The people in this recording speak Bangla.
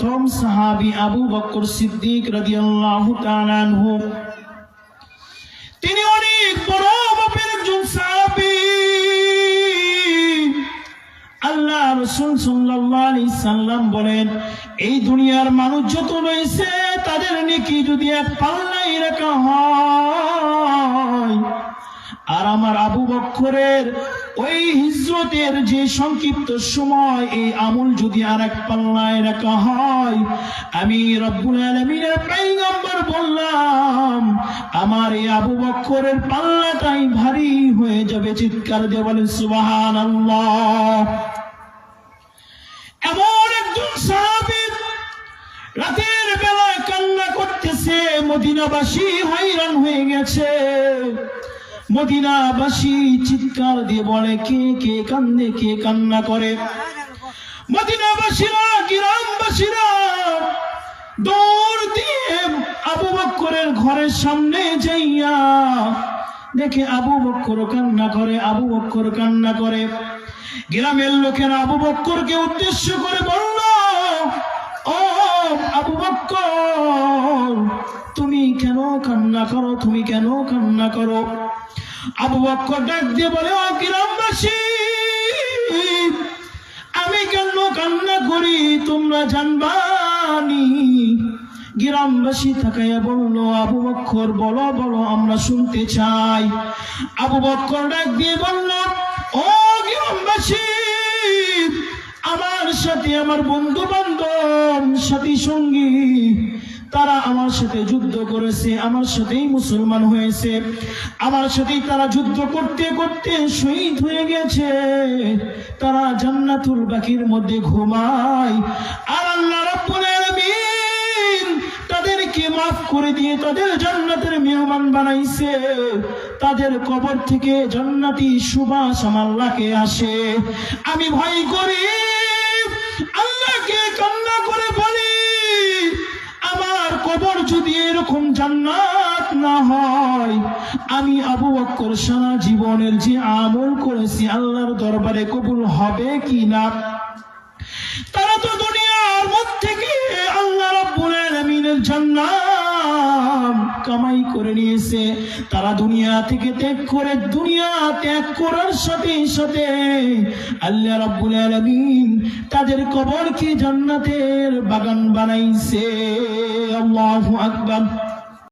প্রথম সাহাবী আবু বকর সিদ্দিক রাদিয়াল্লাহু তাআলা আনহু। তিনি অনেক বড় মাপের একজন সাহাবী। আল্লাহ রাসূল সাল্লাল্লাহু আলাইহি সাল্লাম বলেন, এই দুনিয়ার মানুষ যত রয়েছে তাদের নেকি যদি এক পাল্লায় রাখা হয়, আর আমার আবু বকরের ওই হিজরতের যে সংক্ষিপ্ত সময়, এই আমল যদি আর এক পাল্লায় রাখা হয়, আমি রব্বুল আলামিনের পয়গম্বর বললাম আমার এই আবু বকরের পাল্লাটাই ভারী হয়ে যাবে। চিৎকার দিয়ে বলেন সুবহানাল্লাহ। এমন একজন সাহাবী রাতের বেলা কান্না করতেছে, মদিনাবাসী হয়রান হয়ে গেছে। মদিনাবাসী চিৎকার দিয়ে বলে, কে কে কান্দে, কে কান্না করে? মদিনাবাসীরা, গ্রামবাসীরা দৌড় দিয়ে আবু বকরের ঘরের সামনে যাইয়া দেখে আবু বকর কান্না করে, আবু বকর কান্না করে। গ্রামের লোকেরা আবু বকরকে উদ্দেশ্য করে বলল, ও আবু বকর, তুমি কেন কান্না করো, তুমি কেন কান্না করো? আবু বকর ডাক দিয়ে বলে, ও গ্রামবাসী, আমি কেন কান্না করি তোমরা জানবানি। গ্রামবাসী তাকাইয়া বলল, আবু বকর বলো বলো, আমরা শুনতে চাই। আবু বকর ডাক দিয়ে বলল, ও গ্রামবাসী, আমার সাথে আমার বন্ধু বান্ধব, সাথী সঙ্গী, তারা আমার সাথে যুদ্ধ করেছে, আমার সাথেই মুসলমান হয়েছে, আমার সাথেই তারা যুদ্ধ করতে করতে শহীদ হয়ে গেছে। তারা জান্নাতুল বাকির মধ্যে ঘুমায়, আর আল্লাহ রাব্বুল আলামিন তাদেরকে মাফ করে দিয়ে তাদের জান্নাতের মেহমান বানাইছে। তাদের কবর থেকে জান্নাতি সুবাস আমার লাগে আসে। আমি ভয় করি, আল্লাহকে কান্না করে বলি, আমার কবর যদি এরকম জান্নাত না হয়, আমি আবু বকর সারা জীবনের যে আমল করেছি আল্লাহর দরবারে কবুল হবে কি না? তারা তো দুনিয়ার মধ্যে গিয়ে আল্লাহ রাব্বুল আলামিনের জান্নাত কামাই করে নিয়েছে। তারা দুনিয়া থেকে ত্যাগ করে, দুনিয়া ত্যাগ করার সাথে সাথে আল্লাহ রাব্বুল আলামিন তাদের কবরকে জান্নাতের বাগান বানাইছে। আল্লাহু আকবার।